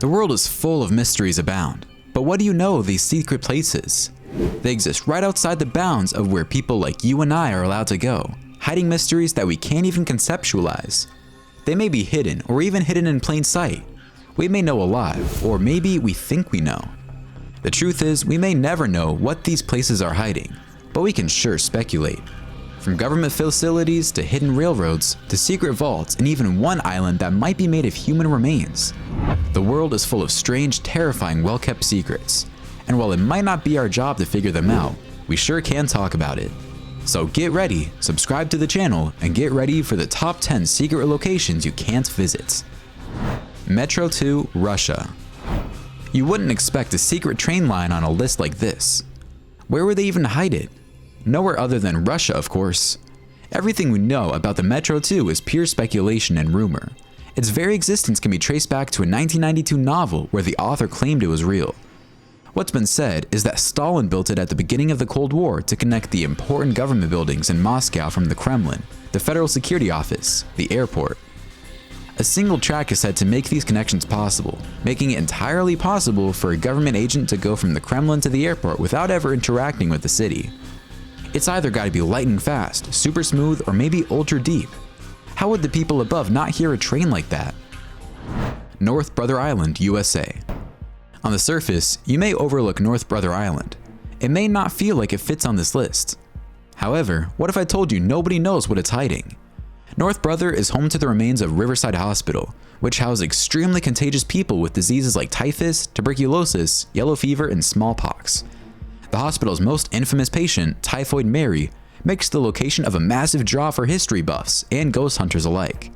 The world is full of mysteries abound, but what do you know of these secret places? They exist right outside the bounds of where people like you and I are allowed to go, hiding mysteries that we can't even conceptualize. They may be hidden or even hidden in plain sight. We may know a lot, or maybe we think we know. The truth is, we may never know what these places are hiding, but we can sure speculate. From government facilities to hidden railroads to secret vaults and even one island that might be made of human remains. The world is full of strange, terrifying, well-kept secrets. And while it might not be our job to figure them out, we sure can talk about it. So get ready, subscribe to the channel, and get ready for the top 10 secret locations you can't visit. Metro 2, Russia. You wouldn't expect a secret train line on a list like this. Where would they even hide it? Nowhere other than Russia, of course. Everything we know about the Metro 2 is pure speculation and rumor. Its very existence can be traced back to a 1992 novel where the author claimed it was real. What's been said is that Stalin built it at the beginning of the Cold War to connect the important government buildings in Moscow from the Kremlin, the Federal Security Office, the airport. A single track is said to make these connections possible, making it entirely possible for a government agent to go from the Kremlin to the airport without ever interacting with the city. It's either got to be lightning fast, super smooth, or maybe ultra deep. How would the people above not hear a train like that? North Brother Island, USA. On the surface, you may overlook North Brother Island. It may not feel like it fits on this list. However, what if I told you nobody knows what it's hiding? North Brother is home to the remains of Riverside Hospital, which housed extremely contagious people with diseases like typhus, tuberculosis, yellow fever, and smallpox. The hospital's most infamous patient, Typhoid Mary, makes the location of a massive draw for history buffs and ghost hunters alike.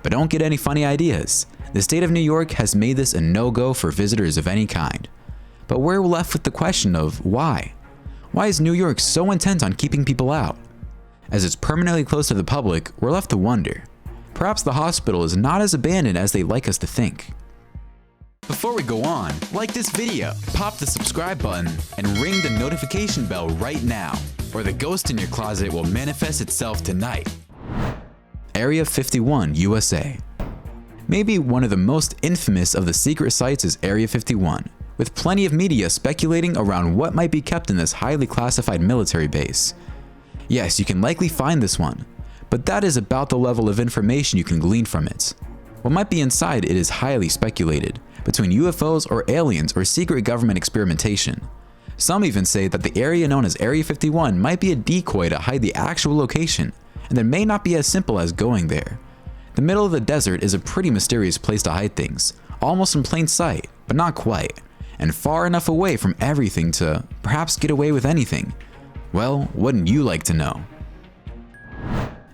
But don't get any funny ideas. The state of New York has made this a no-go for visitors of any kind. But we're left with the question of why? Why is New York so intent on keeping people out? As it's permanently closed to the public, we're left to wonder. Perhaps the hospital is not as abandoned as they'd like us to think. Before we go on, like this video, pop the subscribe button, and ring the notification bell right now, or the ghost in your closet will manifest itself tonight. Area 51, USA. Maybe one of the most infamous of the secret sites is Area 51, with plenty of media speculating around what might be kept in this highly classified military base. Yes, you can likely find this one, but that is about the level of information you can glean from it. What might be inside it is highly speculated, between UFOs or aliens or secret government experimentation. Some even say that the area known as Area 51 might be a decoy to hide the actual location, and it may not be as simple as going there. The middle of the desert is a pretty mysterious place to hide things, almost in plain sight, but not quite, and far enough away from everything to perhaps get away with anything. Well, wouldn't you like to know?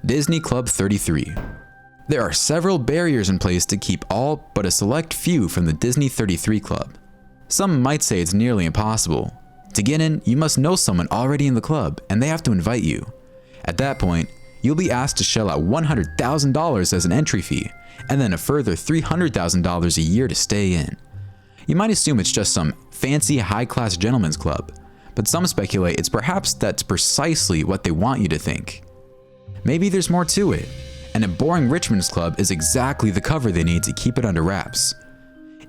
Disney Club 33. There are several barriers in place to keep all but a select few from the Disney 33 Club. Some might say it's nearly impossible. To get in, you must know someone already in the club, and they have to invite you. At that point, you'll be asked to shell out $100,000 as an entry fee, and then a further $300,000 a year to stay in. You might assume it's just some fancy high-class gentleman's club, but some speculate it's perhaps that's precisely what they want you to think. Maybe there's more to it, and a boring Richmond's club is exactly the cover they need to keep it under wraps.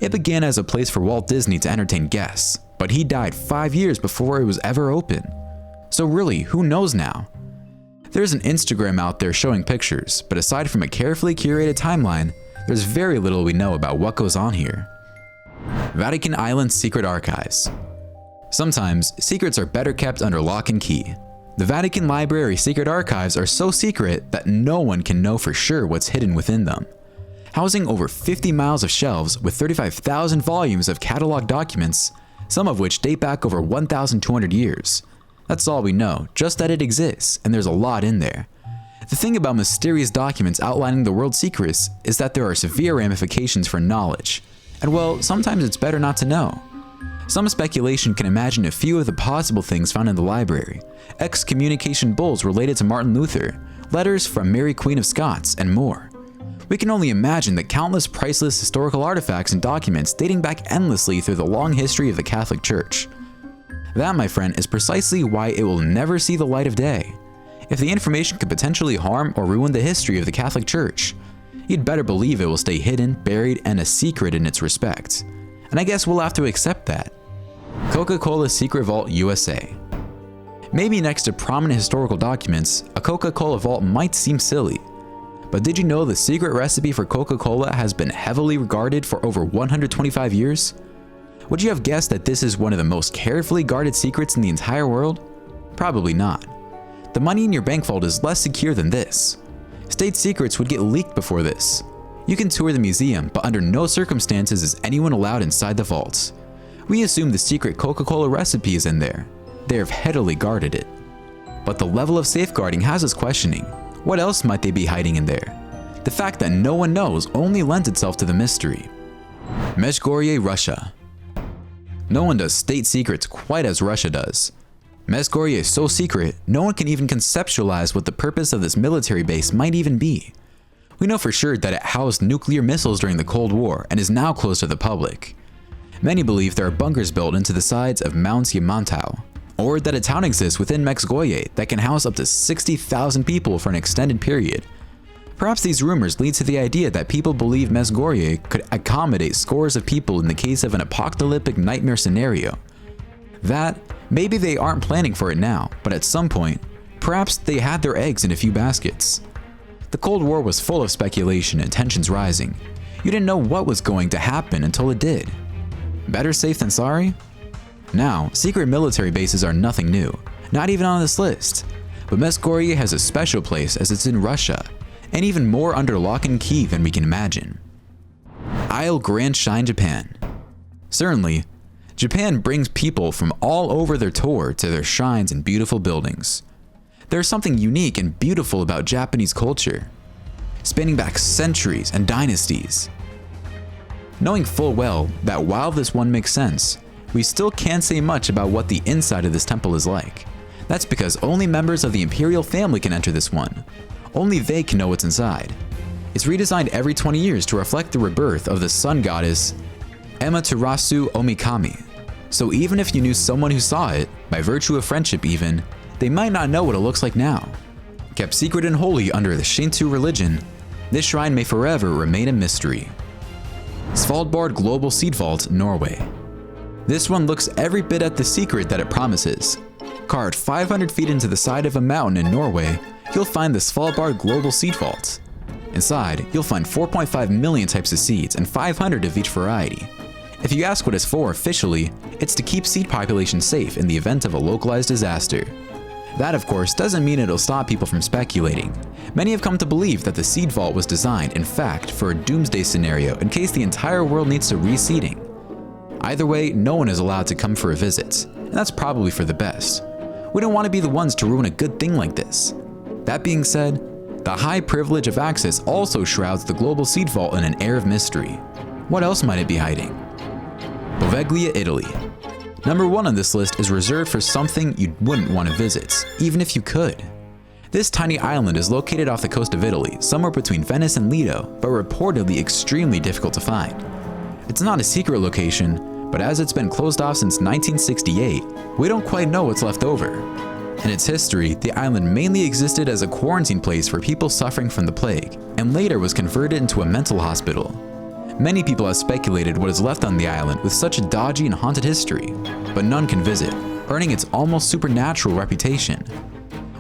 It began as a place for Walt Disney to entertain guests, but he died 5 years before it was ever open. So really, who knows now? There's an Instagram out there showing pictures, but aside from a carefully curated timeline, there's very little we know about what goes on here. Vatican Island Secret Archives. Sometimes, secrets are better kept under lock and key. The Vatican Library secret archives are so secret that no one can know for sure what's hidden within them. Housing over 50 miles of shelves with 35,000 volumes of catalog documents, some of which date back over 1,200 years. That's all we know, just that it exists, and there's a lot in there. The thing about mysterious documents outlining the world's secrets is that there are severe ramifications for knowledge. And well, sometimes it's better not to know. Some speculation can imagine a few of the possible things found in the library: excommunication bulls related to Martin Luther, letters from Mary Queen of Scots, and more. We can only imagine the countless priceless historical artifacts and documents dating back endlessly through the long history of the Catholic Church. That, my friend, is precisely why it will never see the light of day. If the information could potentially harm or ruin the history of the Catholic Church, you'd better believe it will stay hidden, buried, and a secret in its respect. And I guess we'll have to accept that. Coca-Cola Secret Vault USA. Maybe next to prominent historical documents, a Coca-Cola vault might seem silly. But did you know the secret recipe for Coca-Cola has been heavily regarded for over 125 years? Would you have guessed that this is one of the most carefully guarded secrets in the entire world? Probably not. The money in your bank vault is less secure than this. State secrets would get leaked before this. You can tour the museum, but under no circumstances is anyone allowed inside the vaults. We assume the secret Coca-Cola recipe is in there. They have heavily guarded it. But the level of safeguarding has us questioning, what else might they be hiding in there? The fact that no one knows only lends itself to the mystery. Medjugorje, Russia. No one does state secrets quite as Russia does. Medjugorje is so secret, no one can even conceptualize what the purpose of this military base might even be. We know for sure that it housed nuclear missiles during the Cold War and is now closed to the public. Many believe there are bunkers built into the sides of Mount Yamantau, or that a town exists within Medjugorje that can house up to 60,000 people for an extended period. Perhaps these rumors lead to the idea that people believe Medjugorje could accommodate scores of people in the case of an apocalyptic nightmare scenario. That, maybe they aren't planning for it now, but at some point, perhaps they had their eggs in a few baskets. The Cold War was full of speculation and tensions rising. You didn't know what was going to happen until it did. Better safe than sorry? Now, secret military bases are nothing new, not even on this list. But Medjugorje has a special place as it's in Russia, and even more under lock and key than we can imagine. Isle Grand Shrine, Japan. Certainly, Japan brings people from all over their tour to their shrines and beautiful buildings. There's something unique and beautiful about Japanese culture, spanning back centuries and dynasties. Knowing full well that while this one makes sense, we still can't say much about what the inside of this temple is like. That's because only members of the imperial family can enter this one. Only they can know what's inside. It's redesigned every 20 years to reflect the rebirth of the sun goddess Amaterasu Omikami. So even if you knew someone who saw it, by virtue of friendship even, they might not know what it looks like now. Kept secret and holy under the Shinto religion, this shrine may forever remain a mystery. Svalbard Global Seed Vault, Norway. This one looks every bit at the secret that it promises. Carved 500 feet into the side of a mountain in Norway, you'll find the Svalbard Global Seed Vault. Inside, you'll find 4.5 million types of seeds and 500 of each variety. If you ask what it's for officially, it's to keep seed populations safe in the event of a localized disaster. That, of course, doesn't mean it'll stop people from speculating. Many have come to believe that the seed vault was designed, in fact, for a doomsday scenario in case the entire world needs to reseeding. Either way, no one is allowed to come for a visit, and that's probably for the best. We don't want to be the ones to ruin a good thing like this. That being said, the high privilege of access also shrouds the global seed vault in an air of mystery. What else might it be hiding? Poveglia, Italy. Number 1 on this list is reserved for something you wouldn't want to visit, even if you could. This tiny island is located off the coast of Italy, somewhere between Venice and Lido, but reportedly extremely difficult to find. It's not a secret location, but as it's been closed off since 1968, we don't quite know what's left over. In its history, the island mainly existed as a quarantine place for people suffering from the plague, and later was converted into a mental hospital. Many people have speculated what is left on the island with such a dodgy and haunted history, but none can visit, earning its almost supernatural reputation.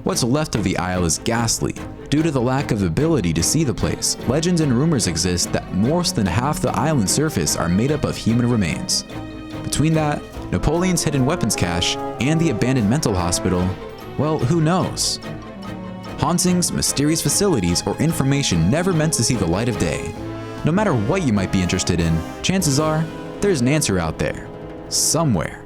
What's left of the isle is ghastly. Due to the lack of ability to see the place, legends and rumors exist that more than half the island's surface are made up of human remains. Between that, Napoleon's hidden weapons cache, and the abandoned mental hospital, well, who knows? Hauntings, mysterious facilities, or information never meant to see the light of day. No matter what you might be interested in, chances are, there's an answer out there, somewhere.